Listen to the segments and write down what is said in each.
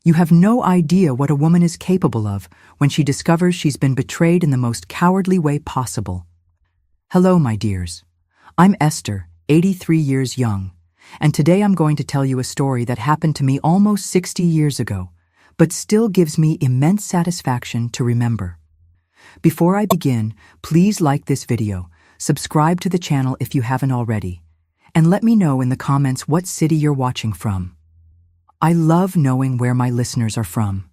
You have no idea what a woman is capable of when she discovers she's been betrayed in the most cowardly way possible. Hello, my dears. I'm Esther, 83 years young, and today I'm going to tell you a story that happened to me almost 60 years ago, but still gives me immense satisfaction to remember. Before I begin, please like this video, subscribe to the channel if you haven't already, and let me know in the comments what city you're watching from. I love knowing where my listeners are from.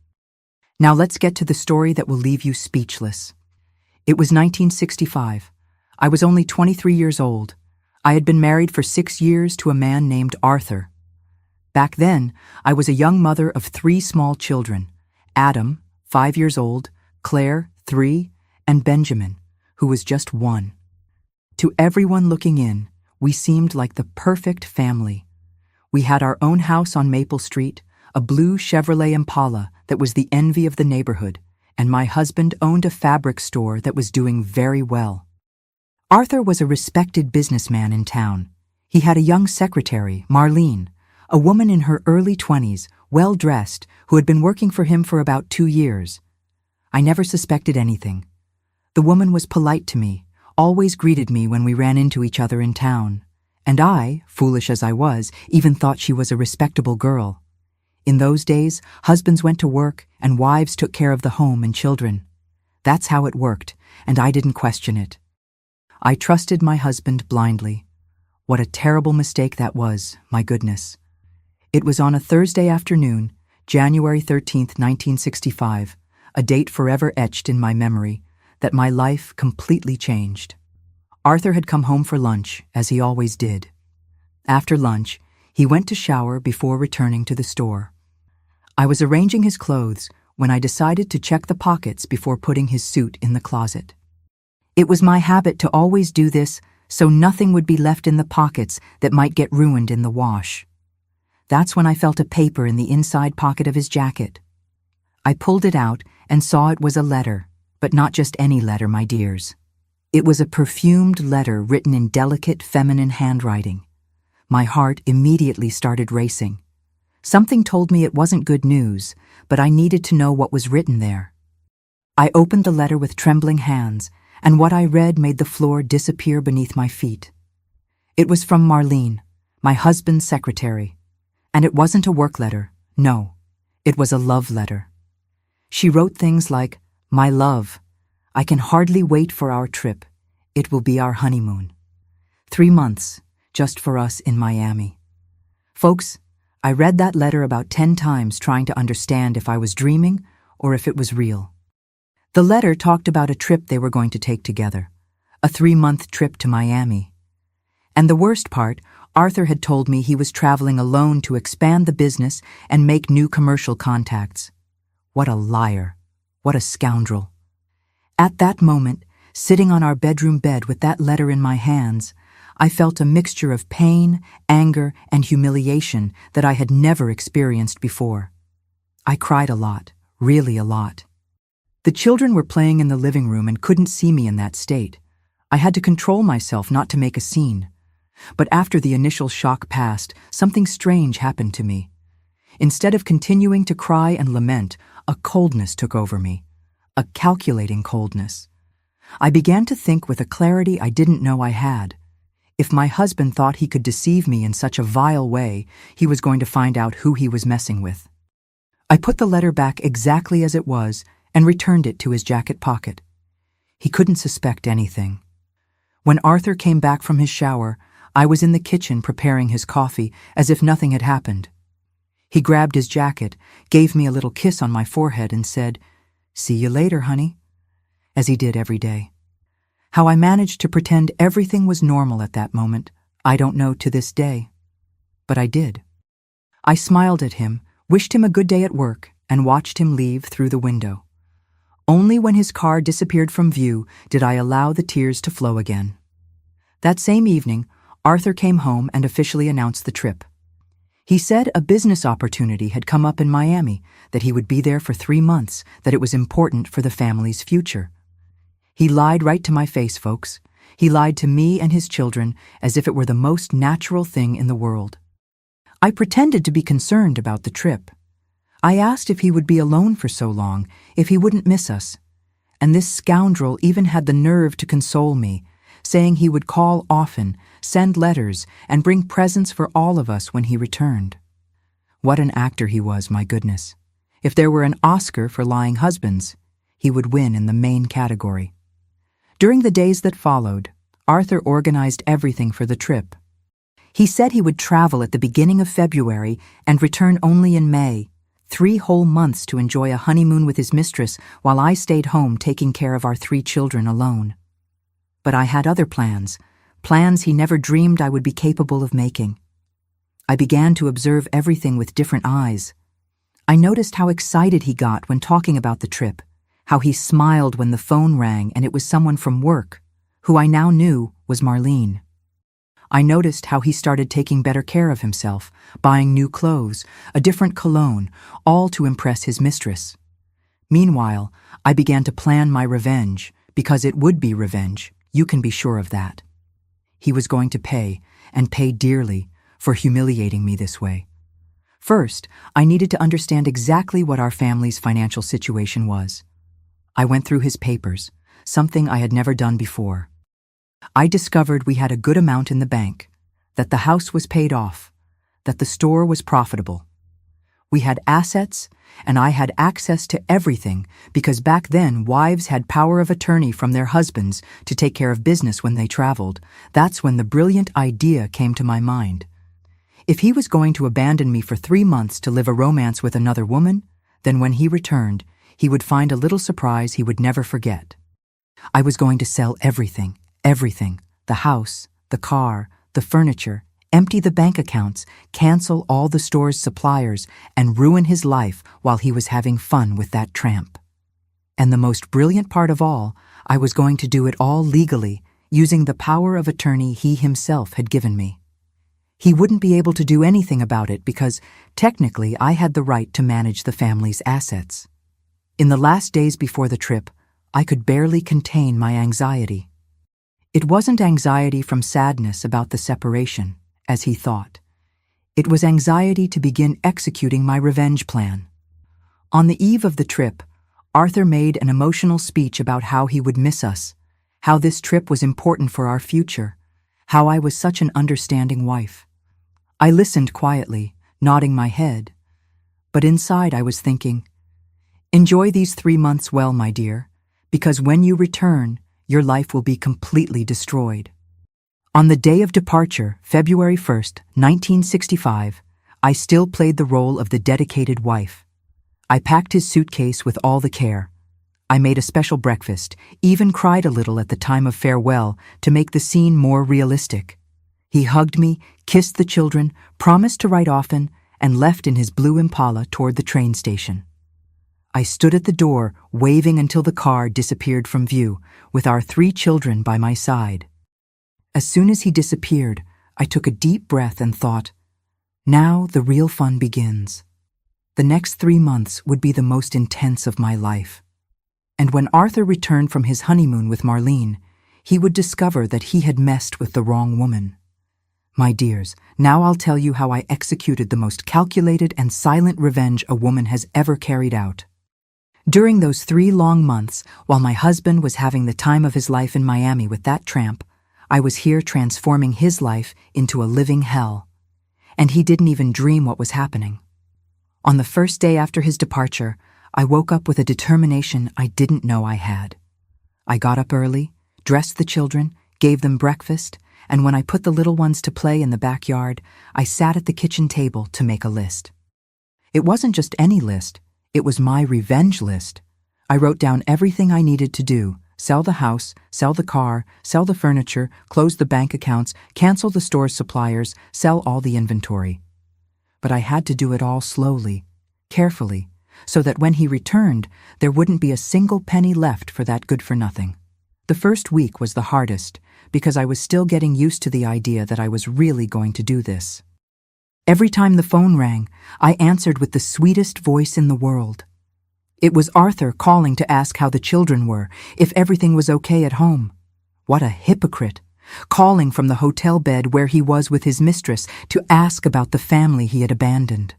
Now let's get to the story that will leave you speechless. It was 1965. I was only 23 years old. I had been married for 6 years to a man named Arthur. Back then, I was a young mother of 3 small children: Adam, 5 years old, Claire, 3, and Benjamin, who was just 1. To everyone looking in, we seemed like the perfect family. We had our own house on Maple Street, a blue Chevrolet Impala that was the envy of the neighborhood, and my husband owned a fabric store that was doing very well. Arthur was a respected businessman in town. He had a young secretary, Marlene, a woman in her early 20s, well-dressed, who had been working for him for about 2 years. I never suspected anything. The woman was polite to me, always greeted me when we ran into each other in town, and I, foolish as I was, even thought she was a respectable girl. In those days, husbands went to work and wives took care of the home and children. That's how it worked, and I didn't question it. I trusted my husband blindly. What a terrible mistake that was, my goodness. It was on a Thursday afternoon, January 13th, 1965, a date forever etched in my memory, that my life completely changed. Arthur had come home for lunch, as he always did. After lunch, he went to shower before returning to the store. I was arranging his clothes when I decided to check the pockets before putting his suit in the closet. It was my habit to always do this so nothing would be left in the pockets that might get ruined in the wash. That's when I felt a paper in the inside pocket of his jacket. I pulled it out and saw it was a letter, but not just any letter, my dears. It was a perfumed letter written in delicate feminine handwriting. My heart immediately started racing. Something told me it wasn't good news, but I needed to know what was written there. I opened the letter with trembling hands, and what I read made the floor disappear beneath my feet. It was from Marlene, my husband's secretary, and it wasn't a work letter. No, it was a love letter. She wrote things like, "My love, I can hardly wait for our trip. It will be our honeymoon. 3 months, just for us in Miami." Folks, I read that letter about 10 times trying to understand if I was dreaming or if it was real. The letter talked about a trip they were going to take together, a 3-month trip to Miami. And the worst part, Arthur had told me he was traveling alone to expand the business and make new commercial contacts. What a liar. What a scoundrel. At that moment, sitting on our bedroom bed with that letter in my hands, I felt a mixture of pain, anger, and humiliation that I had never experienced before. I cried a lot, really a lot. The children were playing in the living room and couldn't see me in that state. I had to control myself not to make a scene. But after the initial shock passed, something strange happened to me. Instead of continuing to cry and lament, a coldness took over me. A calculating coldness. I began to think with a clarity I didn't know I had. If my husband thought he could deceive me in such a vile way, he was going to find out who he was messing with. I put the letter back exactly as it was and returned it to his jacket pocket. He couldn't suspect anything. When Arthur came back from his shower, I was in the kitchen preparing his coffee as if nothing had happened. He grabbed his jacket, gave me a little kiss on my forehead and said, "See you later, honey," as he did every day. How I managed to pretend everything was normal at that moment, I don't know to this day. But I did. I smiled at him, wished him a good day at work, and watched him leave through the window. Only when his car disappeared from view did I allow the tears to flow again. That same evening, Arthur came home and officially announced the trip. He said a business opportunity had come up in Miami, that he would be there for 3 months, that it was important for the family's future. He lied right to my face, folks. He lied to me and his children as if it were the most natural thing in the world. I pretended to be concerned about the trip. I asked if he would be alone for so long, if he wouldn't miss us. And this scoundrel even had the nerve to console me, saying he would call often, send letters, and bring presents for all of us when he returned. What an actor he was, my goodness. If there were an Oscar for lying husbands, he would win in the main category. During the days that followed, Arthur organized everything for the trip. He said he would travel at the beginning of February and return only in May, 3 whole months to enjoy a honeymoon with his mistress while I stayed home taking care of our 3 children alone. But I had other plans he never dreamed I would be capable of making. I began to observe everything with different eyes. I noticed how excited he got when talking about the trip, how he smiled when the phone rang and it was someone from work, who I now knew was Marlene. I noticed how he started taking better care of himself, buying new clothes, a different cologne, all to impress his mistress. Meanwhile, I began to plan my revenge, because it would be revenge, you can be sure of that. He was going to pay, and pay dearly, for humiliating me this way. First, I needed to understand exactly what our family's financial situation was. I went through his papers, something I had never done before. I discovered we had a good amount in the bank, that the house was paid off, that the store was profitable. We had assets, and I had access to everything because back then wives had power of attorney from their husbands to take care of business when they traveled. That's when the brilliant idea came to my mind. If he was going to abandon me for 3 months to live a romance with another woman, then when he returned, he would find a little surprise he would never forget. I was going to sell everything, the house, the car, the furniture, empty the bank accounts, cancel all the store's suppliers, and ruin his life while he was having fun with that tramp. And the most brilliant part of all, I was going to do it all legally, using the power of attorney he himself had given me. He wouldn't be able to do anything about it because, technically, I had the right to manage the family's assets. In the last days before the trip, I could barely contain my anxiety. It wasn't anxiety from sadness about the separation, as he thought. It was anxiety to begin executing my revenge plan. On the eve of the trip, Arthur made an emotional speech about how he would miss us, how this trip was important for our future, how I was such an understanding wife. I listened quietly, nodding my head, but inside I was thinking, enjoy these 3 months well, my dear, because when you return, your life will be completely destroyed. On the day of departure, February 1st, 1965, I still played the role of the dedicated wife. I packed his suitcase with all the care. I made a special breakfast, even cried a little at the time of farewell to make the scene more realistic. He hugged me, kissed the children, promised to write often, and left in his blue Impala toward the train station. I stood at the door, waving until the car disappeared from view, with our 3 children by my side. As soon as he disappeared, I took a deep breath and thought, now the real fun begins. The next 3 months would be the most intense of my life. And when Arthur returned from his honeymoon with Marlene, he would discover that he had messed with the wrong woman. My dears, now I'll tell you how I executed the most calculated and silent revenge a woman has ever carried out. During those 3 long months, while my husband was having the time of his life in Miami with that tramp, I was here transforming his life into a living hell. And he didn't even dream what was happening. On the first day after his departure, I woke up with a determination I didn't know I had. I got up early, dressed the children, gave them breakfast, and when I put the little ones to play in the backyard, I sat at the kitchen table to make a list. It wasn't just any list, it was my revenge list. I wrote down everything I needed to do: sell the house, sell the car, sell the furniture, close the bank accounts, cancel the store's suppliers, sell all the inventory. But I had to do it all slowly, carefully, so that when he returned, there wouldn't be a single penny left for that good-for-nothing. The first week was the hardest, because I was still getting used to the idea that I was really going to do this. Every time the phone rang, I answered with the sweetest voice in the world. It was Arthur calling to ask how the children were, if everything was okay at home. What a hypocrite, calling from the hotel bed where he was with his mistress to ask about the family he had abandoned.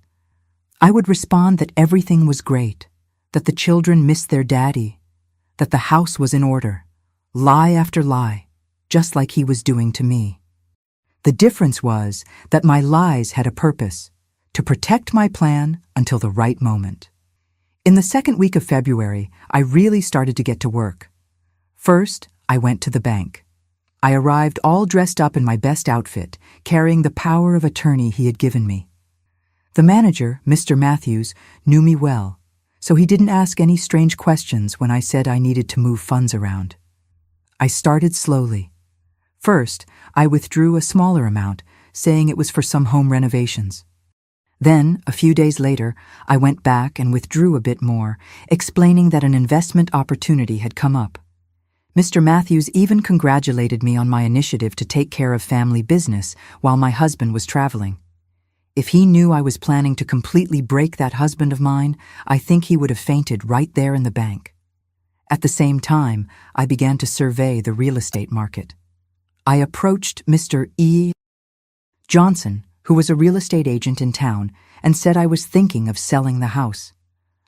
I would respond that everything was great, that the children missed their daddy, that the house was in order, lie after lie, just like he was doing to me. The difference was that my lies had a purpose, to protect my plan until the right moment. In the second week of February, I really started to get to work. First, I went to the bank. I arrived all dressed up in my best outfit, carrying the power of attorney he had given me. The manager, Mr. Matthews, knew me well, so he didn't ask any strange questions when I said I needed to move funds around. I started slowly. First, I withdrew a smaller amount, saying it was for some home renovations. Then, a few days later, I went back and withdrew a bit more, explaining that an investment opportunity had come up. Mr. Matthews even congratulated me on my initiative to take care of family business while my husband was traveling. If he knew I was planning to completely break that husband of mine, I think he would have fainted right there in the bank. At the same time, I began to survey the real estate market. I approached Mr. E. Johnson, who was a real estate agent in town, and said I was thinking of selling the house.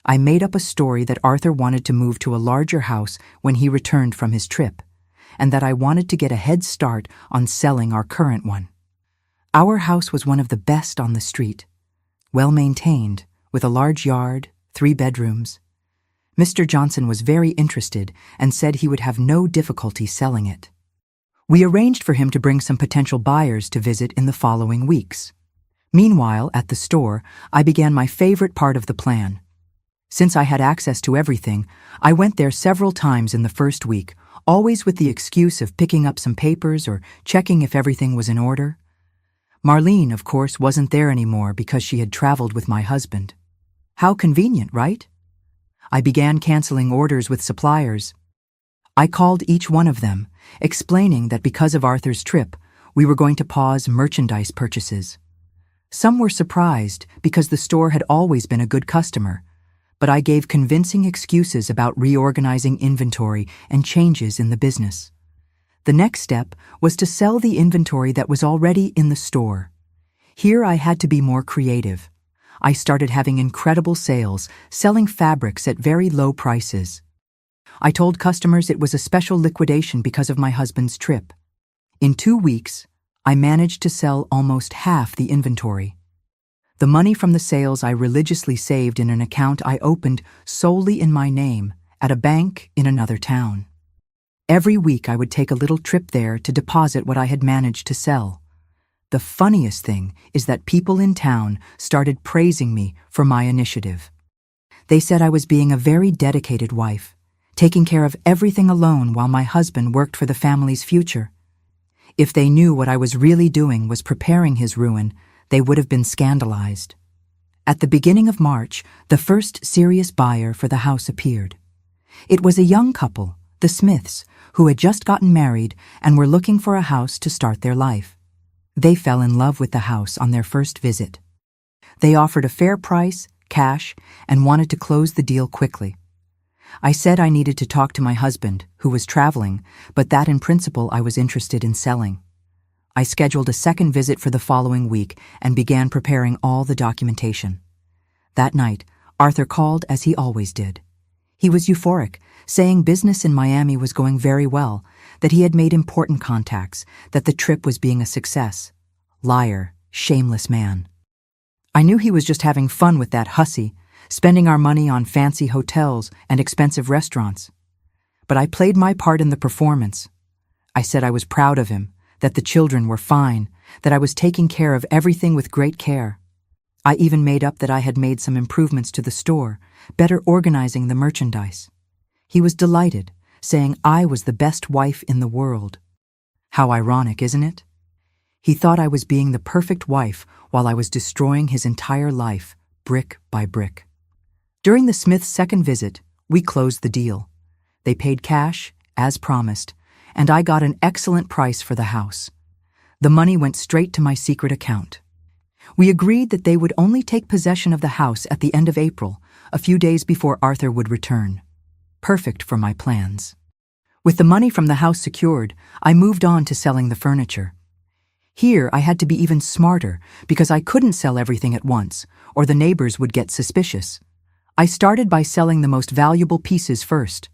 I made up a story that Arthur wanted to move to a larger house when he returned from his trip, and that I wanted to get a head start on selling our current one. Our house was one of the best on the street, well maintained, with a large yard, 3 bedrooms. Mr. Johnson was very interested and said he would have no difficulty selling it. We arranged for him to bring some potential buyers to visit in the following weeks. Meanwhile, at the store, I began my favorite part of the plan. Since I had access to everything, I went there several times in the first week, always with the excuse of picking up some papers or checking if everything was in order. Marlene, of course, wasn't there anymore because she had traveled with my husband. How convenient, right? I began canceling orders with suppliers. I called each one of them, explaining that because of Arthur's trip, we were going to pause merchandise purchases. Some were surprised because the store had always been a good customer, but I gave convincing excuses about reorganizing inventory and changes in the business. The next step was to sell the inventory that was already in the store. Here I had to be more creative. I started having incredible sales, selling fabrics at very low prices. I told customers it was a special liquidation because of my husband's trip. In 2 weeks, I managed to sell almost half the inventory. The money from the sales I religiously saved in an account I opened solely in my name at a bank in another town. Every week I would take a little trip there to deposit what I had managed to sell. The funniest thing is that people in town started praising me for my initiative. They said I was being a very dedicated wife, taking care of everything alone while my husband worked for the family's future. If they knew what I was really doing was preparing his ruin, they would have been scandalized. At the beginning of March, the first serious buyer for the house appeared. It was a young couple, the Smiths, who had just gotten married and were looking for a house to start their life. They fell in love with the house on their first visit. They offered a fair price, cash, and wanted to close the deal quickly. I said I needed to talk to my husband, who was traveling, but that in principle I was interested in selling. I scheduled a second visit for the following week and began preparing all the documentation. That night, Arthur called as he always did. He was euphoric, saying business in Miami was going very well, that he had made important contacts, that the trip was being a success. Liar, shameless man. I knew he was just having fun with that hussy, spending our money on fancy hotels and expensive restaurants. But I played my part in the performance. I said I was proud of him, that the children were fine, that I was taking care of everything with great care. I even made up that I had made some improvements to the store, better organizing the merchandise. He was delighted, saying I was the best wife in the world. How ironic, isn't it? He thought I was being the perfect wife while I was destroying his entire life, brick by brick. During the Smiths' second visit, we closed the deal. They paid cash, as promised, and I got an excellent price for the house. The money went straight to my secret account. We agreed that they would only take possession of the house at the end of April, a few days before Arthur would return. Perfect for my plans. With the money from the house secured, I moved on to selling the furniture. Here, I had to be even smarter because I couldn't sell everything at once, or the neighbors would get suspicious. I started by selling the most valuable pieces first: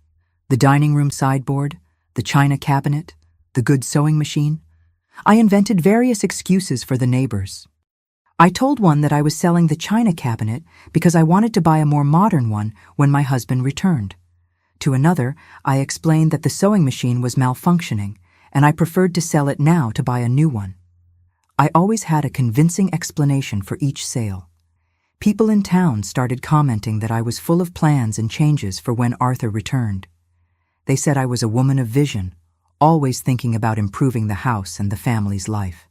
the dining room sideboard, the china cabinet, the good sewing machine. I invented various excuses for the neighbors. I told one that I was selling the china cabinet because I wanted to buy a more modern one when my husband returned. To another, I explained that the sewing machine was malfunctioning, and I preferred to sell it now to buy a new one. I always had a convincing explanation for each sale. People in town started commenting that I was full of plans and changes for when Arthur returned. They said I was a woman of vision, always thinking about improving the house and the family's life.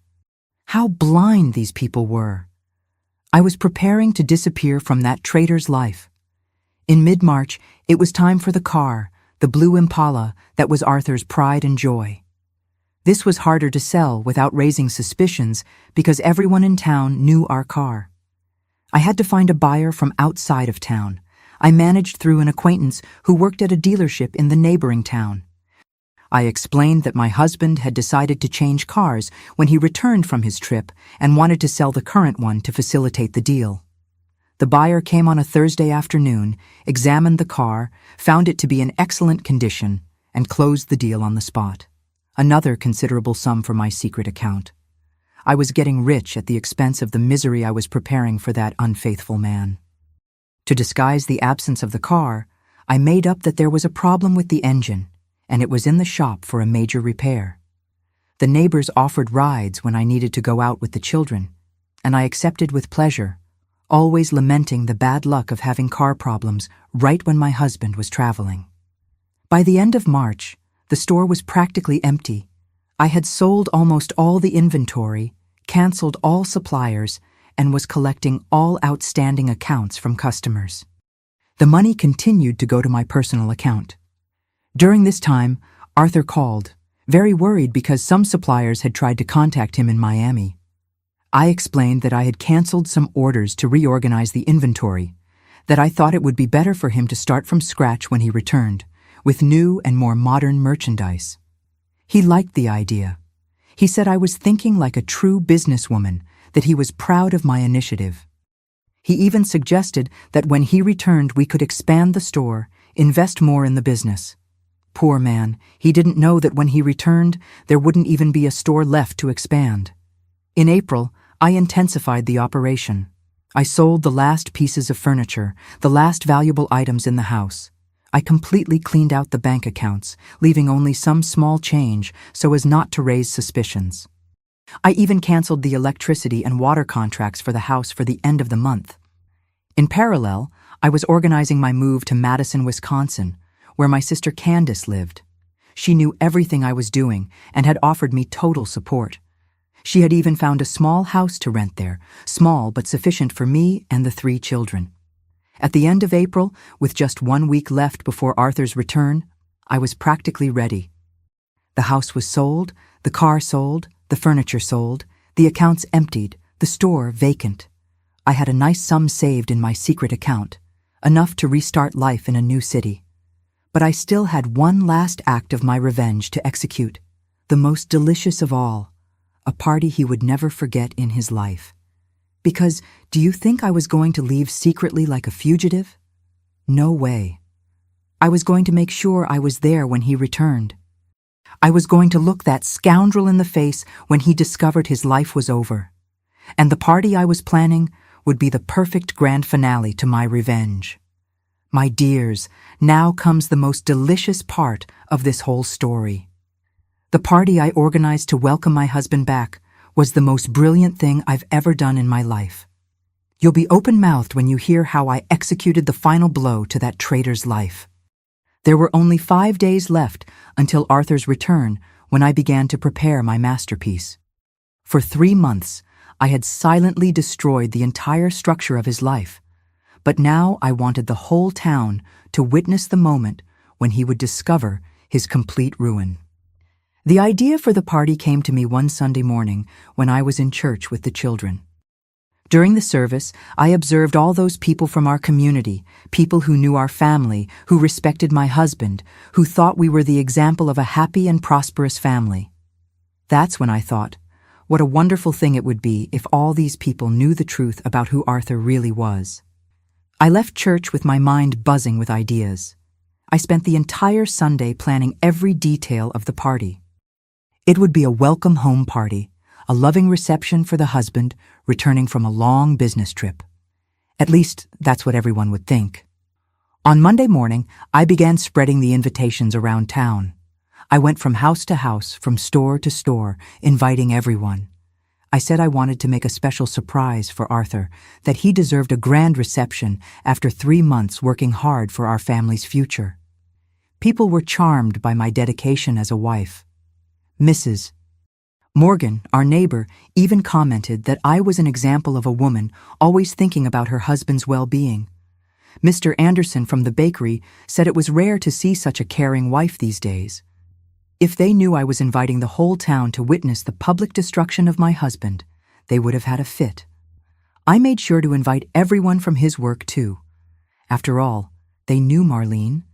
How blind these people were! I was preparing to disappear from that traitor's life. In mid-March, it was time for the car, the blue Impala that was Arthur's pride and joy. This was harder to sell without raising suspicions because everyone in town knew our car. I had to find a buyer from outside of town. I managed through an acquaintance who worked at a dealership in the neighboring town. I explained that my husband had decided to change cars when he returned from his trip and wanted to sell the current one to facilitate the deal. The buyer came on a Thursday afternoon, examined the car, found it to be in excellent condition, and closed the deal on the spot. Another considerable sum for my secret account. I was getting rich at the expense of the misery I was preparing for that unfaithful man. To disguise the absence of the car, I made up that there was a problem with the engine, and it was in the shop for a major repair. The neighbors offered rides when I needed to go out with the children, and I accepted with pleasure, always lamenting the bad luck of having car problems right when my husband was traveling. By the end of March, the store was practically empty. I had sold almost all the inventory, canceled all suppliers, and was collecting all outstanding accounts from customers. The money continued to go to my personal account. During this time, Arthur called, very worried because some suppliers had tried to contact him in Miami. I explained that I had canceled some orders to reorganize the inventory, that I thought it would be better for him to start from scratch when he returned, with new and more modern merchandise. He liked the idea. He said I was thinking like a true businesswoman, that he was proud of my initiative. He even suggested that when he returned we could expand the store, invest more in the business. Poor man, he didn't know that when he returned, there wouldn't even be a store left to expand. In April, I intensified the operation. I sold the last pieces of furniture, the last valuable items in the house. I completely cleaned out the bank accounts, leaving only some small change so as not to raise suspicions. I even canceled the electricity and water contracts for the house for the end of the month. In parallel, I was organizing my move to Madison, Wisconsin, where my sister Candace lived. She knew everything I was doing and had offered me total support. She had even found a small house to rent there, small but sufficient for me and the 3 children. At the end of April, with just 1 week left before Arthur's return, I was practically ready. The house was sold, the car sold, the furniture sold, the accounts emptied, the store vacant. I had a nice sum saved in my secret account, enough to restart life in a new city. But I still had one last act of my revenge to execute, the most delicious of all, a party he would never forget in his life. Because, do you think I was going to leave secretly like a fugitive? No way. I was going to make sure I was there when he returned. I was going to look that scoundrel in the face when he discovered his life was over. And the party I was planning would be the perfect grand finale to my revenge. My dears, now comes the most delicious part of this whole story. The party I organized to welcome my husband back was the most brilliant thing I've ever done in my life. You'll be open-mouthed when you hear how I executed the final blow to that traitor's life. There were only 5 days left until Arthur's return when I began to prepare my masterpiece. For 3 months, I had silently destroyed the entire structure of his life, but now I wanted the whole town to witness the moment when he would discover his complete ruin. The idea for the party came to me one Sunday morning when I was in church with the children. During the service, I observed all those people from our community, people who knew our family, who respected my husband, who thought we were the example of a happy and prosperous family. That's when I thought, What a wonderful thing it would be if all these people knew the truth about who Arthur really was. I left church with my mind buzzing with ideas. I spent the entire Sunday planning every detail of the party. It would be a welcome home party, a loving reception for the husband returning from a long business trip. At least, that's what everyone would think. On Monday morning, I began spreading the invitations around town. I went from house to house, from store to store, inviting everyone. I said I wanted to make a special surprise for Arthur, that he deserved a grand reception after 3 months working hard for our family's future. People were charmed by my dedication as a wife. Mrs. Morgan, our neighbor, even commented that I was an example of a woman always thinking about her husband's well-being. Mr. Anderson from the bakery said it was rare to see such a caring wife these days. If they knew I was inviting the whole town to witness the public destruction of my husband, they would have had a fit. I made sure to invite everyone from his work too. After all, they knew Marlene.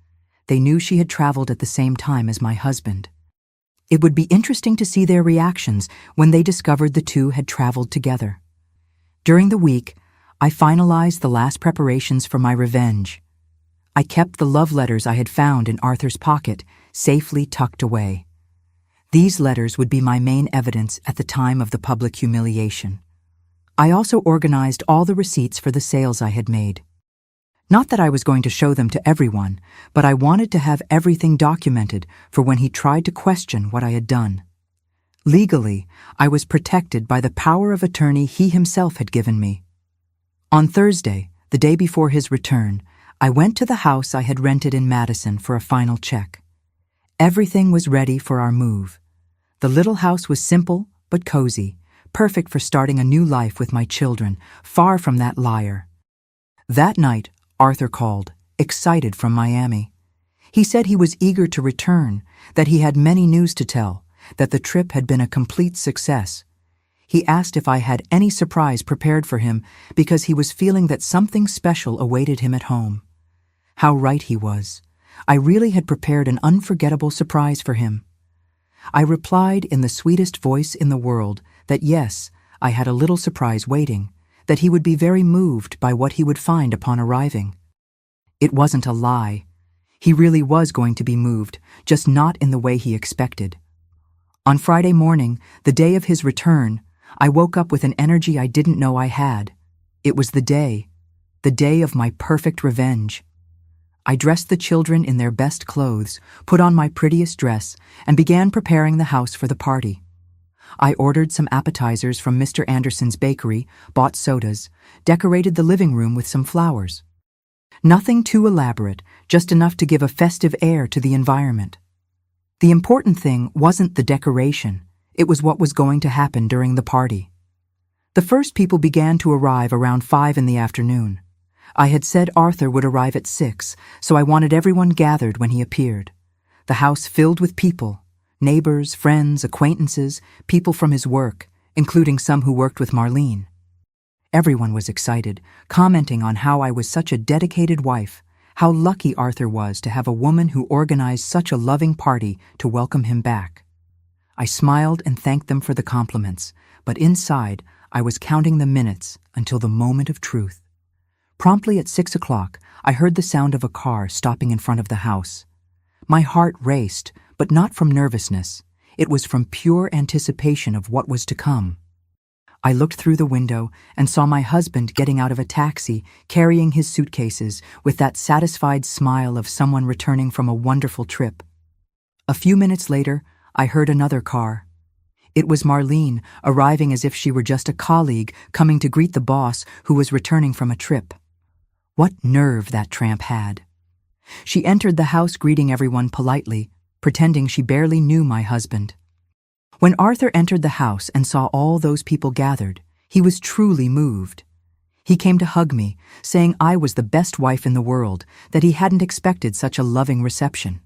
They knew she had traveled at the same time as my husband. It would be interesting to see their reactions when they discovered the two had traveled together. During the week, I finalized the last preparations for my revenge. I kept the love letters I had found in Arthur's pocket safely tucked away. These letters would be my main evidence at the time of the public humiliation. I also organized all the receipts for the sales I had made. Not that I was going to show them to everyone, but I wanted to have everything documented for when he tried to question what I had done. Legally, I was protected by the power of attorney he himself had given me. On Thursday, the day before his return, I went to the house I had rented in Madison for a final check. Everything was ready for our move. The little house was simple but cozy, perfect for starting a new life with my children, far from that liar. That night, Arthur called, excited from Miami. He said he was eager to return, that he had many news to tell, that the trip had been a complete success. He asked if I had any surprise prepared for him because he was feeling that something special awaited him at home. How right he was. I really had prepared an unforgettable surprise for him. I replied in the sweetest voice in the world that yes, I had a little surprise waiting, that he would be very moved by what he would find upon arriving. It wasn't a lie. He really was going to be moved, just not in the way he expected. On Friday morning, the day of his return, I woke up with an energy I didn't know I had. It was the day of my perfect revenge. I dressed the children in their best clothes, put on my prettiest dress, and began preparing the house for the party. I ordered some appetizers from Mr. Anderson's bakery, bought sodas, decorated the living room with some flowers. Nothing too elaborate, just enough to give a festive air to the environment. The important thing wasn't the decoration, it was what was going to happen during the party. The first people began to arrive around 5 in the afternoon. I had said Arthur would arrive at 6, so I wanted everyone gathered when he appeared. The house filled with people, neighbors, friends, acquaintances, people from his work, including some who worked with Marlene. Everyone was excited, commenting on how I was such a dedicated wife, how lucky Arthur was to have a woman who organized such a loving party to welcome him back. I smiled and thanked them for the compliments, but inside I was counting the minutes until the moment of truth. Promptly at 6 o'clock, I heard the sound of a car stopping in front of the house. My heart raced, but not from nervousness. It was from pure anticipation of what was to come. I looked through the window and saw my husband getting out of a taxi, carrying his suitcases, with that satisfied smile of someone returning from a wonderful trip. A few minutes later, I heard another car. It was Marlene, arriving as if she were just a colleague coming to greet the boss who was returning from a trip. What nerve that tramp had. She entered the house greeting everyone politely, pretending she barely knew my husband. When Arthur entered the house and saw all those people gathered, he was truly moved. He came to hug me, saying I was the best wife in the world, that he hadn't expected such a loving reception.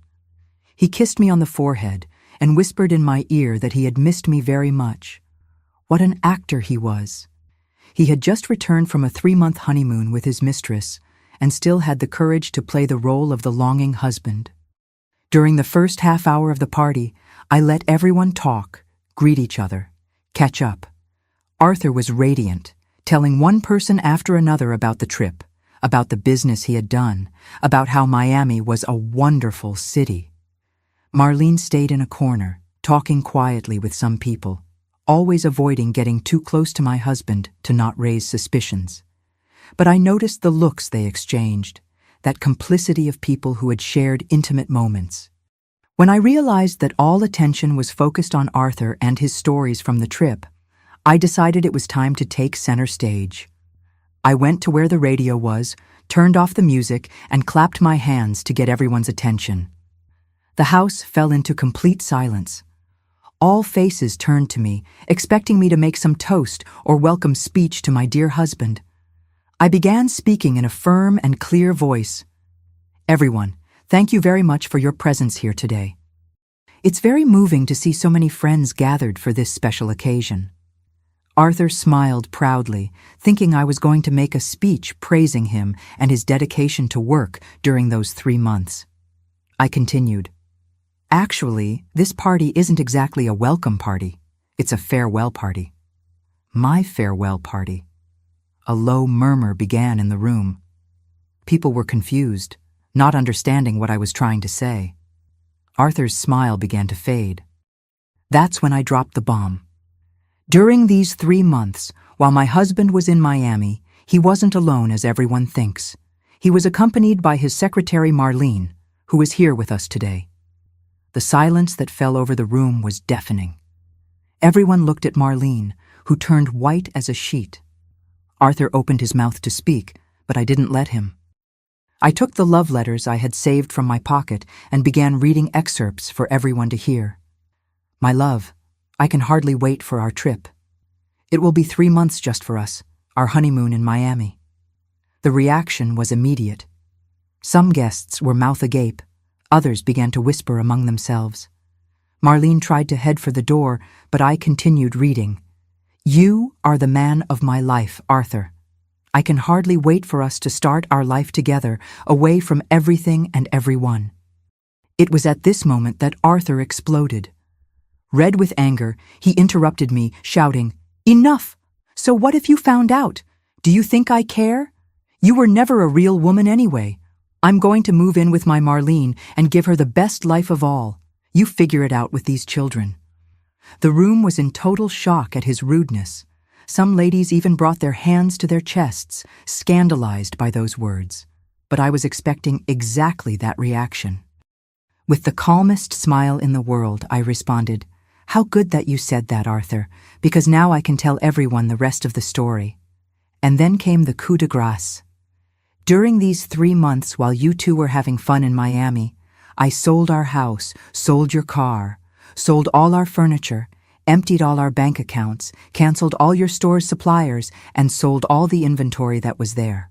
He kissed me on the forehead and whispered in my ear that he had missed me very much. What an actor he was. He had just returned from a 3-month honeymoon with his mistress and still had the courage to play the role of the longing husband. During the first half hour of the party, I let everyone talk, greet each other, catch up. Arthur was radiant, telling one person after another about the trip, about the business he had done, about how Miami was a wonderful city. Marlene stayed in a corner, talking quietly with some people, always avoiding getting too close to my husband to not raise suspicions. But I noticed the looks they exchanged, that complicity of people who had shared intimate moments. When I realized that all attention was focused on Arthur and his stories from the trip, I decided it was time to take center stage. I went to where the radio was, turned off the music, and clapped my hands to get everyone's attention. The house fell into complete silence. All faces turned to me, expecting me to make some toast or welcome speech to my dear husband. I began speaking in a firm and clear voice. Everyone, thank you very much for your presence here today. It's very moving to see so many friends gathered for this special occasion. Arthur smiled proudly, thinking I was going to make a speech praising him and his dedication to work during those 3 months. I continued. Actually, this party isn't exactly a welcome party. It's a farewell party. My farewell party. A low murmur began in the room. People were confused, not understanding what I was trying to say. Arthur's smile began to fade. That's when I dropped the bomb. During these 3 months, while my husband was in Miami, he wasn't alone as everyone thinks. He was accompanied by his secretary Marlene, who is here with us today. The silence that fell over the room was deafening. Everyone looked at Marlene, who turned white as a sheet. Arthur opened his mouth to speak, but I didn't let him. I took the love letters I had saved from my pocket and began reading excerpts for everyone to hear. My love, I can hardly wait for our trip. It will be 3 months just for us, our honeymoon in Miami. The reaction was immediate. Some guests were mouth agape. Others began to whisper among themselves. Marlene tried to head for the door, but I continued reading. You are the man of my life, Arthur. I can hardly wait for us to start our life together, away from everything and everyone. It was at this moment that Arthur exploded. Red with anger, he interrupted me, shouting, Enough! So what if you found out? Do you think I care? You were never a real woman anyway. I'm going to move in with my Marlene and give her the best life of all. You figure it out with these children. The room was in total shock at his rudeness. Some ladies even brought their hands to their chests, scandalized by those words. But I was expecting exactly that reaction. With the calmest smile in the world, I responded, How good that you said that, Arthur, because now I can tell everyone the rest of the story. And then came the coup de grace. During these 3 months while you two were having fun in Miami, I sold our house, sold your car, sold all our furniture, emptied all our bank accounts, canceled all your store's suppliers, and sold all the inventory that was there.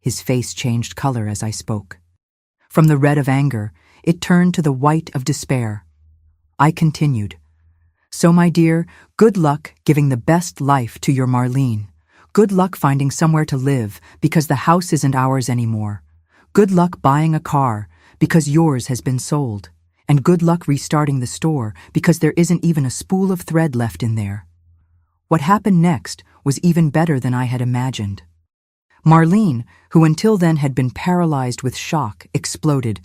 His face changed color as I spoke. From the red of anger, it turned to the white of despair. I continued. So, my dear, good luck giving the best life to your Marlene. Good luck finding somewhere to live because the house isn't ours anymore. Good luck buying a car because yours has been sold. And good luck restarting the store because there isn't even a spool of thread left in there. What happened next was even better than I had imagined. Marlene, who until then had been paralyzed with shock, exploded.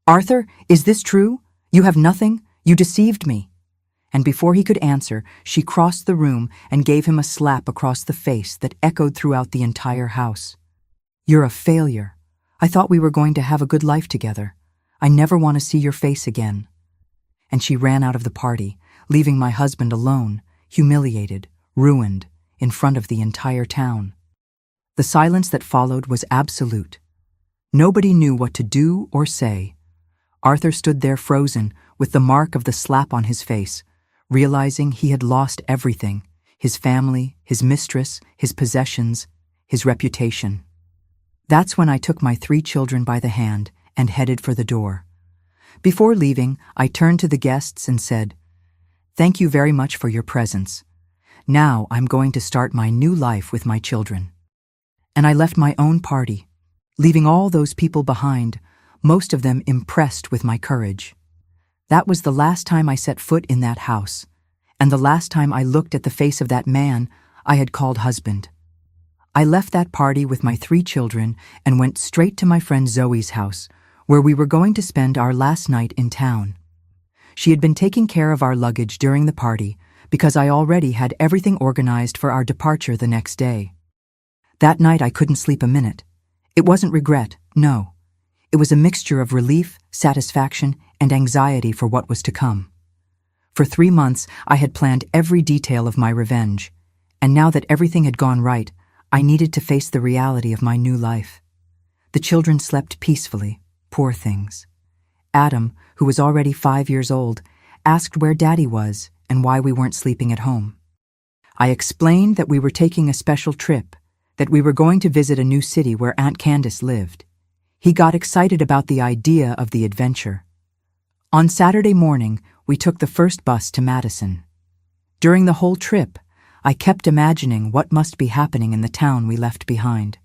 Arthur, is this true? You have nothing? You deceived me. And before he could answer, she crossed the room and gave him a slap across the face that echoed throughout the entire house. You're a failure. I thought we were going to have a good life together. I never want to see your face again. And she ran out of the party, leaving my husband alone, humiliated, ruined, in front of the entire town. The silence that followed was absolute. Nobody knew what to do or say. Arthur stood there frozen, with the mark of the slap on his face, realizing he had lost everything, his family, his mistress, his possessions, his reputation. That's when I took my 3 children by the hand and headed for the door. Before leaving, I turned to the guests and said, Thank you very much for your presence. Now I'm going to start my new life with my children. And I left my own party, leaving all those people behind, most of them impressed with my courage. That was the last time I set foot in that house, and the last time I looked at the face of that man I had called husband. I left that party with my 3 children and went straight to my friend Zoe's house, where we were going to spend our last night in town. She had been taking care of our luggage during the party because I already had everything organized for our departure the next day. That night I couldn't sleep a minute. It wasn't regret, no. It was a mixture of relief, satisfaction, and anxiety for what was to come. For 3 months I had planned every detail of my revenge, and now that everything had gone right, I needed to face the reality of my new life. The children slept peacefully, poor things. Adam, who was already 5 years old, asked where Daddy was and why we weren't sleeping at home. I explained that we were taking a special trip, that we were going to visit a new city where Aunt Candace lived. He got excited about the idea of the adventure. On Saturday morning, we took the first bus to Madison. During the whole trip, I kept imagining what must be happening in the town we left behind.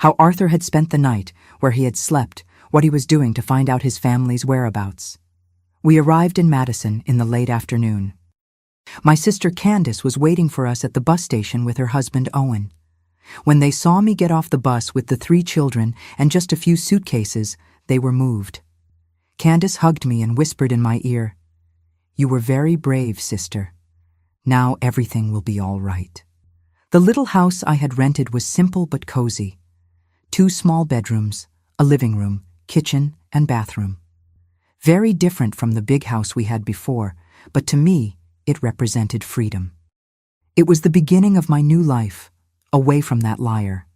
How Arthur had spent the night, where he had slept, what he was doing to find out his family's whereabouts. We arrived in Madison in the late afternoon. My sister Candace was waiting for us at the bus station with her husband Owen. When they saw me get off the bus with the 3 children and just a few suitcases, they were moved. Candace hugged me and whispered in my ear, "You were very brave, sister. Now everything will be all right." The little house I had rented was simple but cozy. 2 small bedrooms, a living room, kitchen, and bathroom. Very different from the big house we had before, but to me, it represented freedom. It was the beginning of my new life, away from that liar.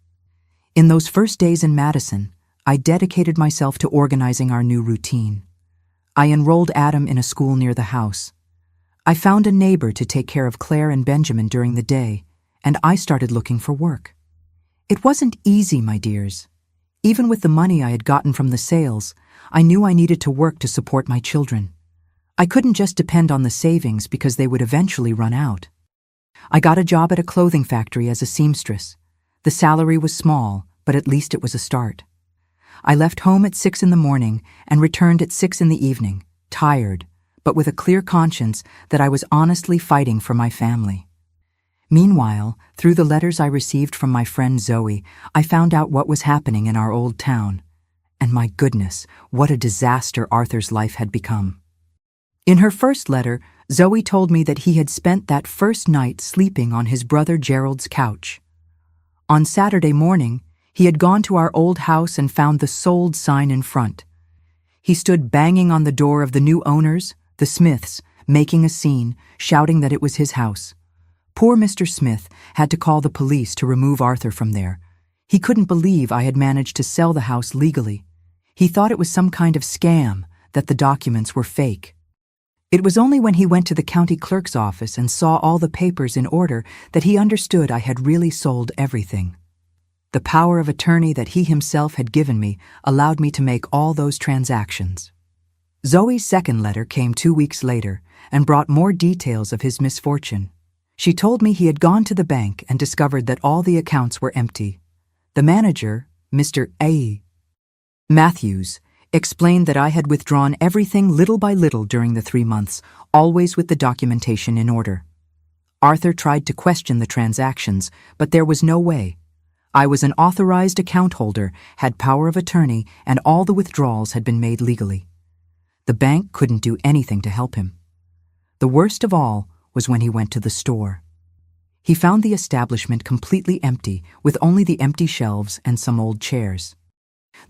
In those first days in Madison, I dedicated myself to organizing our new routine. I enrolled Adam in a school near the house. I found a neighbor to take care of Claire and Benjamin during the day, and I started looking for work. It wasn't easy, my dears. Even with the money I had gotten from the sales, I knew I needed to work to support my children. I couldn't just depend on the savings because they would eventually run out. I got a job at a clothing factory as a seamstress. The salary was small, but at least it was a start. I left home at 6 in the morning and returned at 6 in the evening, tired, but with a clear conscience that I was honestly fighting for my family. Meanwhile, through the letters I received from my friend Zoe, I found out what was happening in our old town. And my goodness, what a disaster Arthur's life had become. In her first letter, Zoe told me that he had spent that first night sleeping on his brother Gerald's couch. On Saturday morning, he had gone to our old house and found the sold sign in front. He stood banging on the door of the new owners, the Smiths, making a scene, shouting that it was his house. Poor Mr. Smith had to call the police to remove Arthur from there. He couldn't believe I had managed to sell the house legally. He thought it was some kind of scam, that the documents were fake. It was only when he went to the county clerk's office and saw all the papers in order that he understood I had really sold everything. The power of attorney that he himself had given me allowed me to make all those transactions. Zoe's second letter came 2 weeks later and brought more details of his misfortune. She told me he had gone to the bank and discovered that all the accounts were empty. The manager, Mr. A. Matthews, explained that I had withdrawn everything little by little during the 3 months, always with the documentation in order. Arthur tried to question the transactions, but there was no way. I was an authorized account holder, had power of attorney, and all the withdrawals had been made legally. The bank couldn't do anything to help him. The worst of all was when he went to the store. He found the establishment completely empty, with only the empty shelves and some old chairs.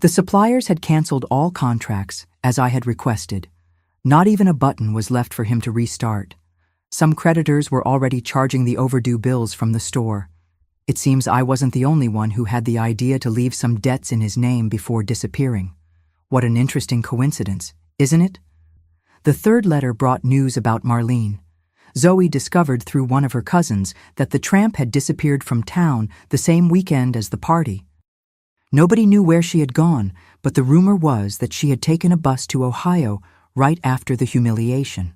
The suppliers had canceled all contracts, as I had requested. Not even a button was left for him to restart. Some creditors were already charging the overdue bills from the store. It seems I wasn't the only one who had the idea to leave some debts in his name before disappearing. What an interesting coincidence, isn't it? The third letter brought news about Marlene. Zoe discovered through one of her cousins that the tramp had disappeared from town the same weekend as the party. Nobody knew where she had gone, but the rumor was that she had taken a bus to Ohio right after the humiliation.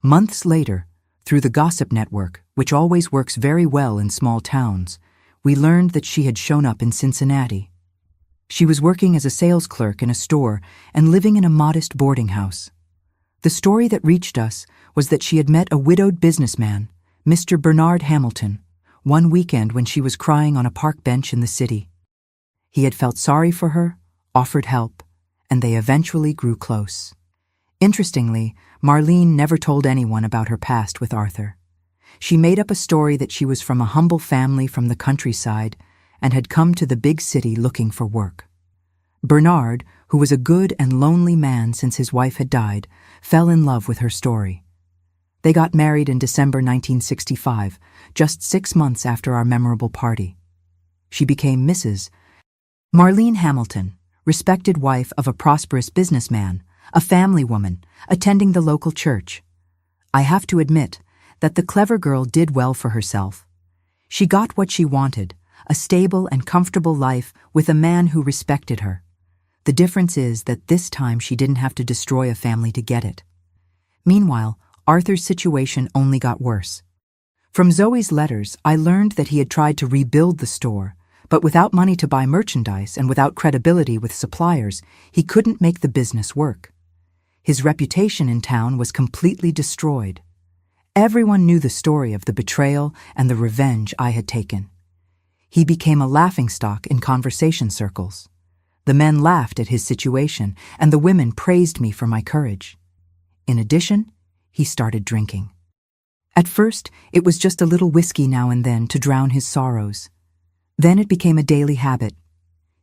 Months later, through the gossip network, which always works very well in small towns, we learned that she had shown up in Cincinnati. She was working as a sales clerk in a store and living in a modest boarding house. The story that reached us was that she had met a widowed businessman, Mr. Bernard Hamilton, one weekend when she was crying on a park bench in the city. He had felt sorry for her, offered help, and they eventually grew close. Interestingly, Marlene never told anyone about her past with Arthur. She made up a story that she was from a humble family from the countryside and had come to the big city looking for work. Bernard, who was a good and lonely man since his wife had died, fell in love with her story. They got married in December 1965, just 6 months after our memorable party. She became Mrs. Marlene Hamilton, respected wife of a prosperous businessman, a family woman, attending the local church. I have to admit that the clever girl did well for herself. She got what she wanted, a stable and comfortable life with a man who respected her. The difference is that this time she didn't have to destroy a family to get it. Meanwhile, Arthur's situation only got worse. From Zoe's letters, I learned that he had tried to rebuild the store, but without money to buy merchandise and without credibility with suppliers, he couldn't make the business work. His reputation in town was completely destroyed. Everyone knew the story of the betrayal and the revenge I had taken. He became a laughingstock in conversation circles. The men laughed at his situation, and the women praised me for my courage. In addition, he started drinking. At first, it was just a little whiskey now and then to drown his sorrows. Then it became a daily habit.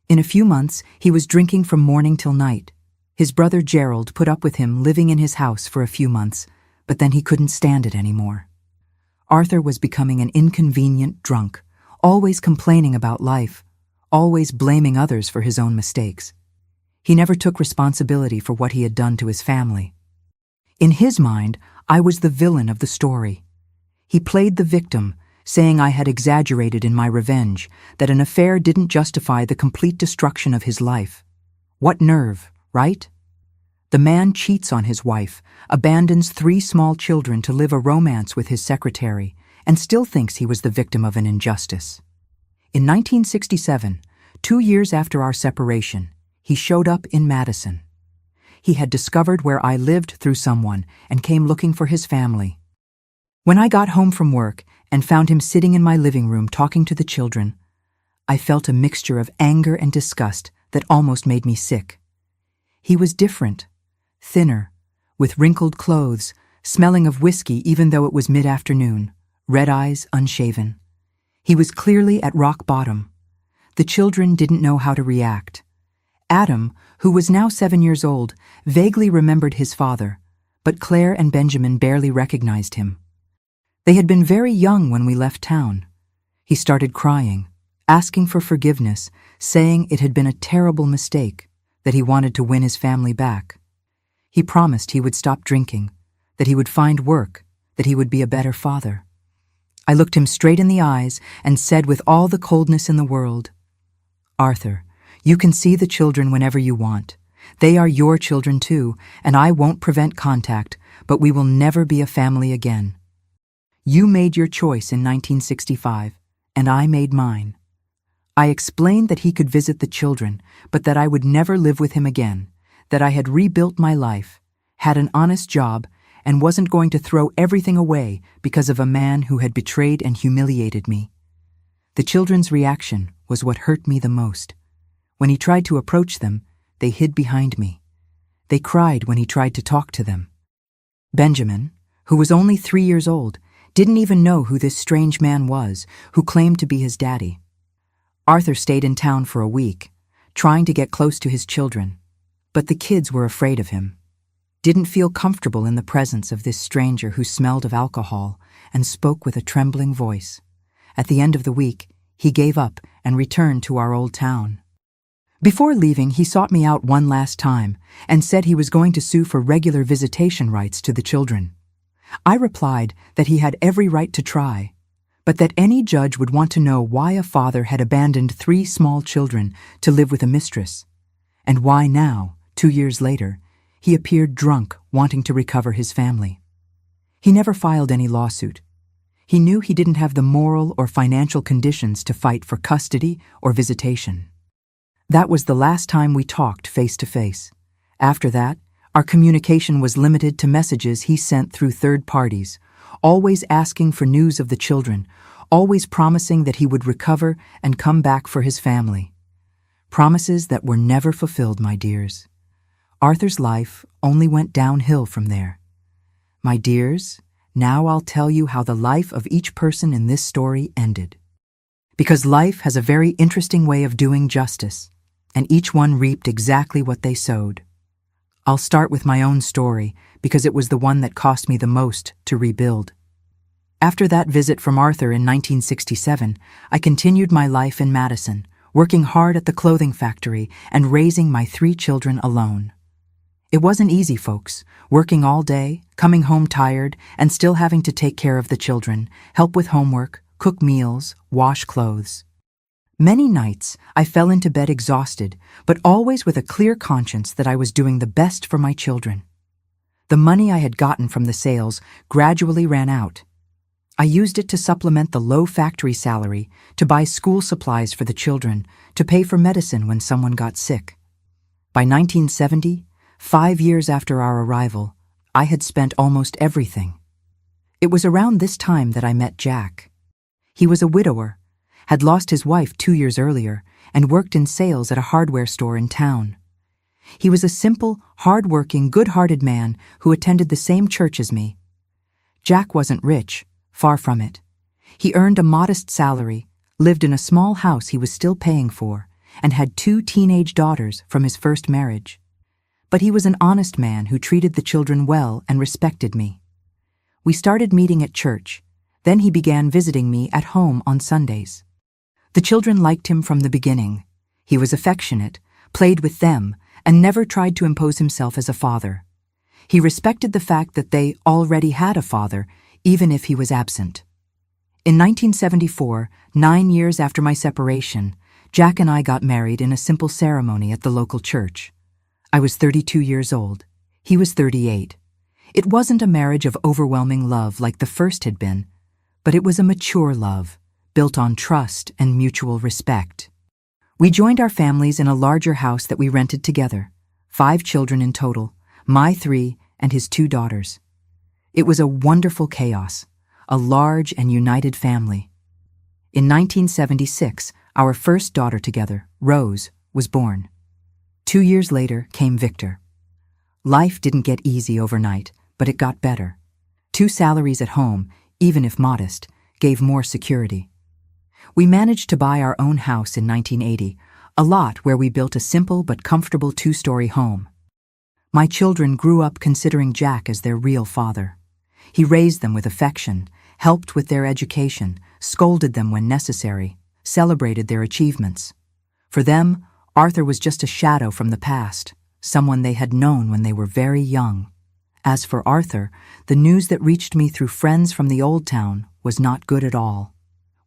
In a few months, he was drinking from morning till night. His brother Gerald put up with him living in his house for a few months, but then he couldn't stand it anymore. Arthur was becoming an inconvenient drunk, always complaining about life, always blaming others for his own mistakes. He never took responsibility for what he had done to his family. In his mind, I was the villain of the story. He played the victim, saying I had exaggerated in my revenge, that an affair didn't justify the complete destruction of his life. What nerve, right? The man cheats on his wife, abandons 3 small children to live a romance with his secretary, and still thinks he was the victim of an injustice. In 1967, 2 years after our separation, he showed up in Madison. He had discovered where I lived through someone and came looking for his family. When I got home from work and found him sitting in my living room talking to the children, I felt a mixture of anger and disgust that almost made me sick. He was different, thinner, with wrinkled clothes, smelling of whiskey even though it was mid-afternoon, red eyes unshaven. He was clearly at rock bottom. The children didn't know how to react. Adam, who was now 7 years old, vaguely remembered his father, but Claire and Benjamin barely recognized him. They had been very young when we left town. He started crying, asking for forgiveness, saying it had been a terrible mistake, that he wanted to win his family back. He promised he would stop drinking, that he would find work, that he would be a better father. I looked him straight in the eyes and said with all the coldness in the world, "Arthur, you can see the children whenever you want. They are your children too, and I won't prevent contact, but we will never be a family again. You made your choice in 1965, and I made mine." I explained that he could visit the children, but that I would never live with him again, that I had rebuilt my life, had an honest job, and wasn't going to throw everything away because of a man who had betrayed and humiliated me. The children's reaction was what hurt me the most. When he tried to approach them, they hid behind me. They cried when he tried to talk to them. Benjamin, who was only 3 years old, didn't even know who this strange man was who claimed to be his daddy. Arthur stayed in town for a week, trying to get close to his children, but the kids were afraid of him, didn't feel comfortable in the presence of this stranger who smelled of alcohol and spoke with a trembling voice. At the end of the week, he gave up and returned to our old town. Before leaving, he sought me out one last time and said he was going to sue for regular visitation rights to the children. I replied that he had every right to try, but that any judge would want to know why a father had abandoned 3 small children to live with a mistress, and why now, 2 years later, he appeared drunk wanting to recover his family. He never filed any lawsuit. He knew he didn't have the moral or financial conditions to fight for custody or visitation. That was the last time we talked face to face. After that, Our communication was limited to messages he sent through third parties, always asking for news of the children, always promising that he would recover and come back for his family. Promises that were never fulfilled, my dears. Arthur's life only went downhill from there. My dears, now I'll tell you how the life of each person in this story ended. Because life has a very interesting way of doing justice, and each one reaped exactly what they sowed. I'll start with my own story because it was the one that cost me the most to rebuild. After that visit from Arthur in 1967, I continued my life in Madison, working hard at the clothing factory and raising my 3 children alone. It wasn't easy, folks, working all day, coming home tired, and still having to take care of the children, help with homework, cook meals, wash clothes. Many nights I fell into bed exhausted, but always with a clear conscience that I was doing the best for my children. The money I had gotten from the sales gradually ran out. I used it to supplement the low factory salary, to buy school supplies for the children, to pay for medicine when someone got sick. By 1970, 5 years after our arrival, I had spent almost everything. It was around this time that I met Jack. He was a widower, had lost his wife 2 years earlier, and worked in sales at a hardware store in town. He was a simple, hard-working, good-hearted man who attended the same church as me. Jack wasn't rich, far from it. He earned a modest salary, lived in a small house he was still paying for, and had 2 teenage daughters from his first marriage. But he was an honest man who treated the children well and respected me. We started meeting at church. Then he began visiting me at home on Sundays. The children liked him from the beginning. He was affectionate, played with them, and never tried to impose himself as a father. He respected the fact that they already had a father, even if he was absent. In 1974, 9 years after my separation, Jack and I got married in a simple ceremony at the local church. I was 32 years old. He was 38. It wasn't a marriage of overwhelming love like the first had been, but it was a mature love, built on trust and mutual respect. We joined our families in a larger house that we rented together, 5 children in total, my 3 and his 2 daughters. It was a wonderful chaos, a large and united family. In 1976, our first daughter together, Rose, was born. 2 years later came Victor. Life didn't get easy overnight, but it got better. 2 salaries at home, even if modest, gave more security. We managed to buy our own house in 1980, a lot where we built a simple but comfortable 2-story home. My children grew up considering Jack as their real father. He raised them with affection, helped with their education, scolded them when necessary, celebrated their achievements. For them, Arthur was just a shadow from the past, someone they had known when they were very young. As for Arthur, the news that reached me through friends from the old town was not good at all.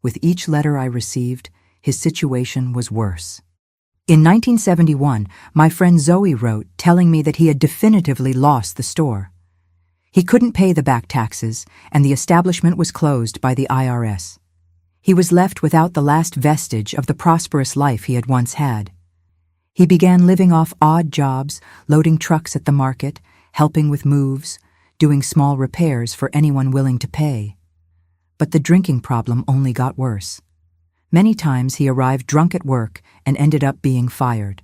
With each letter I received, his situation was worse. In 1971, my friend Zoe wrote telling me that he had definitively lost the store. He couldn't pay the back taxes, and the establishment was closed by the IRS. He was left without the last vestige of the prosperous life he had once had. He began living off odd jobs, loading trucks at the market, helping with moves, doing small repairs for anyone willing to pay. But the drinking problem only got worse. Many times he arrived drunk at work and ended up being fired.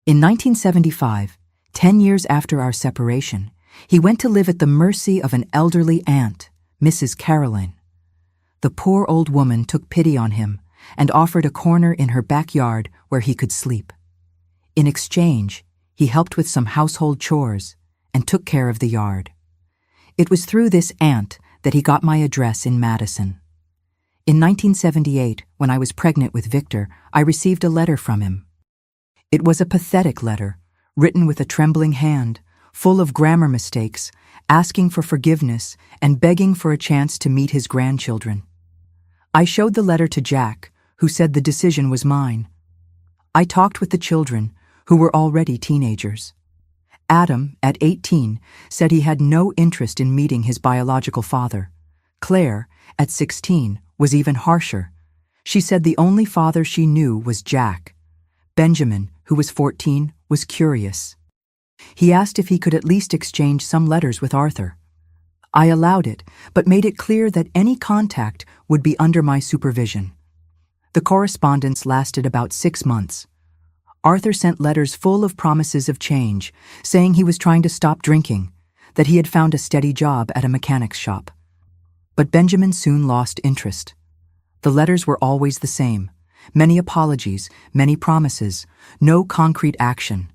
In 1975, 10 years after our separation, he went to live at the mercy of an elderly aunt, Mrs. Caroline. The poor old woman took pity on him and offered a corner in her backyard where he could sleep. In exchange, he helped with some household chores and took care of the yard. It was through this aunt that he got my address in Madison. In 1978, when I was pregnant with Victor, I received a letter from him. It was a pathetic letter, written with a trembling hand, full of grammar mistakes, asking for forgiveness and begging for a chance to meet his grandchildren. I showed the letter to Jack, who said the decision was mine. I talked with the children, who were already teenagers. Adam, at 18, said he had no interest in meeting his biological father. Claire, at 16, was even harsher. She said the only father she knew was Jack. Benjamin, who was 14, was curious. He asked if he could at least exchange some letters with Arthur. I allowed it, but made it clear that any contact would be under my supervision. The correspondence lasted about 6 months. Arthur sent letters full of promises of change, saying he was trying to stop drinking, that he had found a steady job at a mechanic's shop. But Benjamin soon lost interest. The letters were always the same: many apologies, many promises, no concrete action.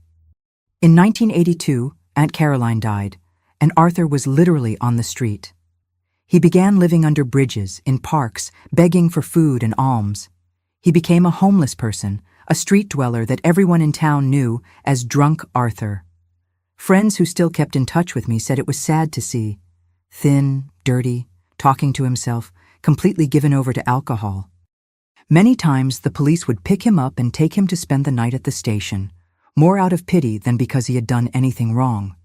In 1982, Aunt Caroline died, and Arthur was literally on the street. He began living under bridges, in parks, begging for food and alms. He became a homeless person, a street dweller that everyone in town knew as Drunk Arthur. Friends who still kept in touch with me said it was sad to see. Thin, dirty, talking to himself, completely given over to alcohol. Many times the police would pick him up and take him to spend the night at the station, more out of pity than because he had done anything wrong.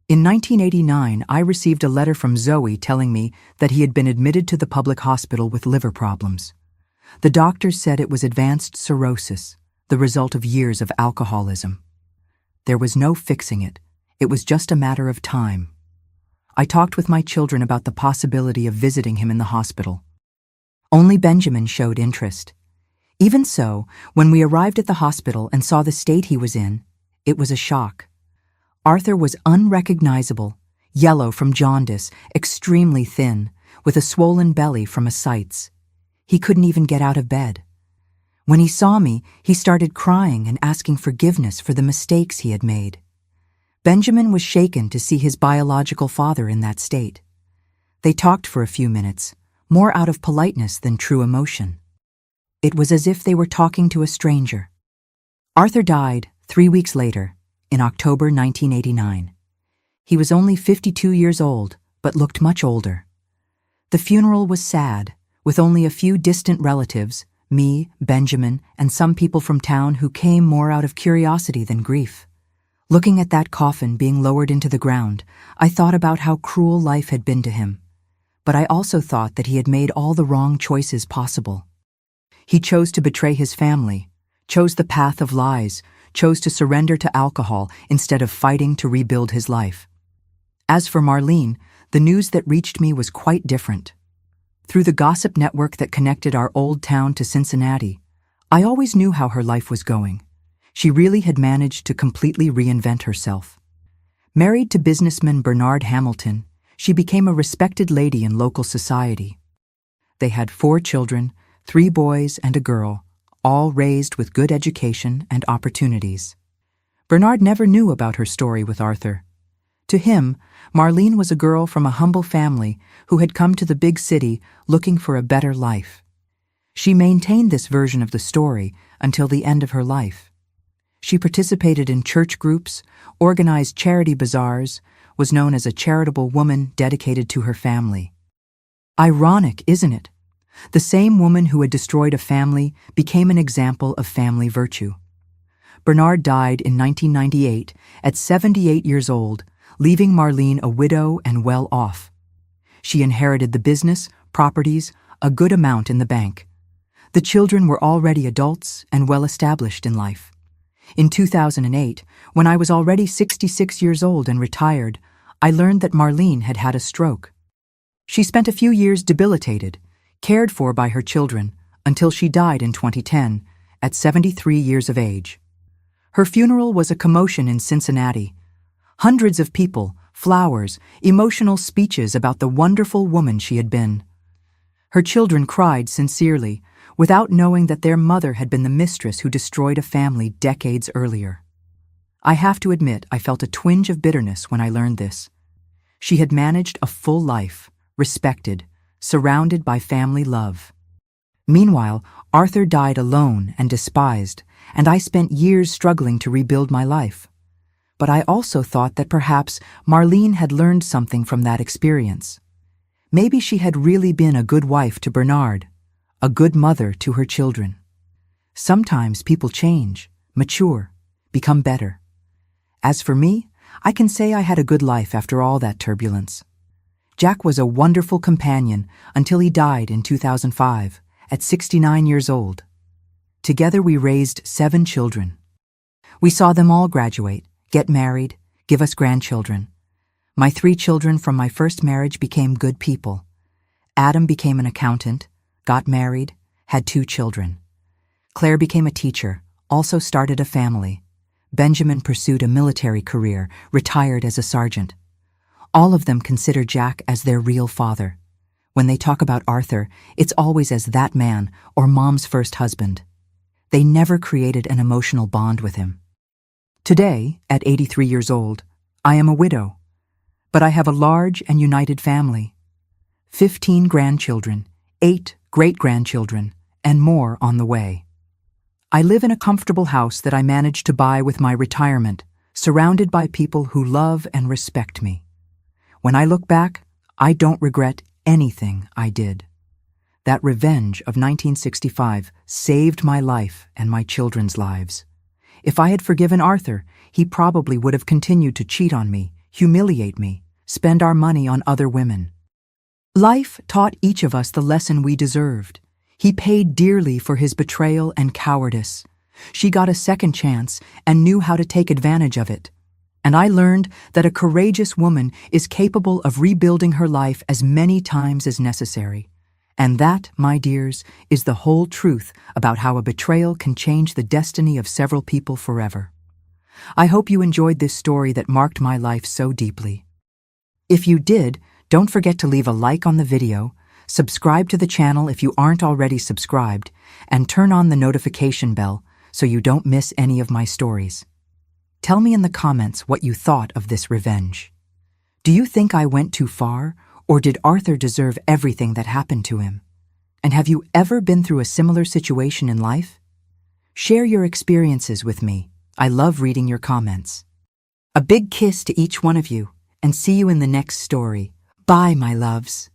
In 1989, I received a letter from Zoe telling me that he had been admitted to the public hospital with liver problems. The doctors said it was advanced cirrhosis, the result of years of alcoholism. There was no fixing it. It was just a matter of time. I talked with my children about the possibility of visiting him in the hospital. Only Benjamin showed interest. Even so, when we arrived at the hospital and saw the state he was in, it was a shock. Arthur was unrecognizable, yellow from jaundice, extremely thin, with a swollen belly from ascites. He couldn't even get out of bed. When he saw me, he started crying and asking forgiveness for the mistakes he had made. Benjamin was shaken to see his biological father in that state. They talked for a few minutes, more out of politeness than true emotion. It was as if they were talking to a stranger. Arthur died 3 weeks later, in October 1989. He was only 52 years old, but looked much older. The funeral was sad, with only a few distant relatives, me, Benjamin, and some people from town who came more out of curiosity than grief. Looking at that coffin being lowered into the ground, I thought about how cruel life had been to him. But I also thought that he had made all the wrong choices possible. He chose to betray his family, chose the path of lies, chose to surrender to alcohol instead of fighting to rebuild his life. As for Marlene, the news that reached me was quite different. Through the gossip network that connected our old town to Cincinnati, I always knew how her life was going. She really had managed to completely reinvent herself. Married to businessman Bernard Hamilton, she became a respected lady in local society. They had 4 children, 3 boys and a girl, all raised with good education and opportunities. Bernard never knew about her story with Arthur. To him, Marlene was a girl from a humble family who had come to the big city looking for a better life. She maintained this version of the story until the end of her life. She participated in church groups, organized charity bazaars, was known as a charitable woman dedicated to her family. Ironic, isn't it? The same woman who had destroyed a family became an example of family virtue. Bernard died in 1998 at 78 years old, leaving Marlene a widow and well off. She inherited the business, properties, a good amount in the bank. The children were already adults and well established in life. In 2008, when I was already 66 years old and retired, I learned that Marlene had had a stroke. She spent a few years debilitated, cared for by her children, until she died in 2010, at 73 years of age. Her funeral was a commotion in Cincinnati. Hundreds of people, flowers, emotional speeches about the wonderful woman she had been. Her children cried sincerely, without knowing that their mother had been the mistress who destroyed a family decades earlier. I have to admit I felt a twinge of bitterness when I learned this. She had managed a full life, respected, surrounded by family love. Meanwhile, Arthur died alone and despised, and I spent years struggling to rebuild my life. But I also thought that perhaps Marlene had learned something from that experience. Maybe she had really been a good wife to Bernard, a good mother to her children. Sometimes people change, mature, become better. As for me, I can say I had a good life after all that turbulence. Jack was a wonderful companion until he died in 2005, at 69 years old. Together we raised 7 children. We saw them all graduate, get married, give us grandchildren. My 3 children from my first marriage became good people. Adam became an accountant, got married, had 2 children. Claire became a teacher, also started a family. Benjamin pursued a military career, retired as a sergeant. All of them consider Jack as their real father. When they talk about Arthur, it's always as that man or Mom's first husband. They never created an emotional bond with him. Today, at 83 years old, I am a widow, but I have a large and united family. 15 grandchildren, 8 great-grandchildren, and more on the way. I live in a comfortable house that I managed to buy with my retirement, surrounded by people who love and respect me. When I look back, I don't regret anything I did. That revenge of 1965 saved my life and my children's lives. If I had forgiven Arthur, he probably would have continued to cheat on me, humiliate me, spend our money on other women. Life taught each of us the lesson we deserved. He paid dearly for his betrayal and cowardice. She got a second chance and knew how to take advantage of it. And I learned that a courageous woman is capable of rebuilding her life as many times as necessary. And that, my dears, is the whole truth about how a betrayal can change the destiny of several people forever. I hope you enjoyed this story that marked my life so deeply. If you did, don't forget to leave a like on the video, subscribe to the channel if you aren't already subscribed, and turn on the notification bell so you don't miss any of my stories. Tell me in the comments what you thought of this revenge. Do you think I went too far, or did Arthur deserve everything that happened to him? And have you ever been through a similar situation in life? Share your experiences with me. I love reading your comments. A big kiss to each one of you, and see you in the next story. Bye, my loves.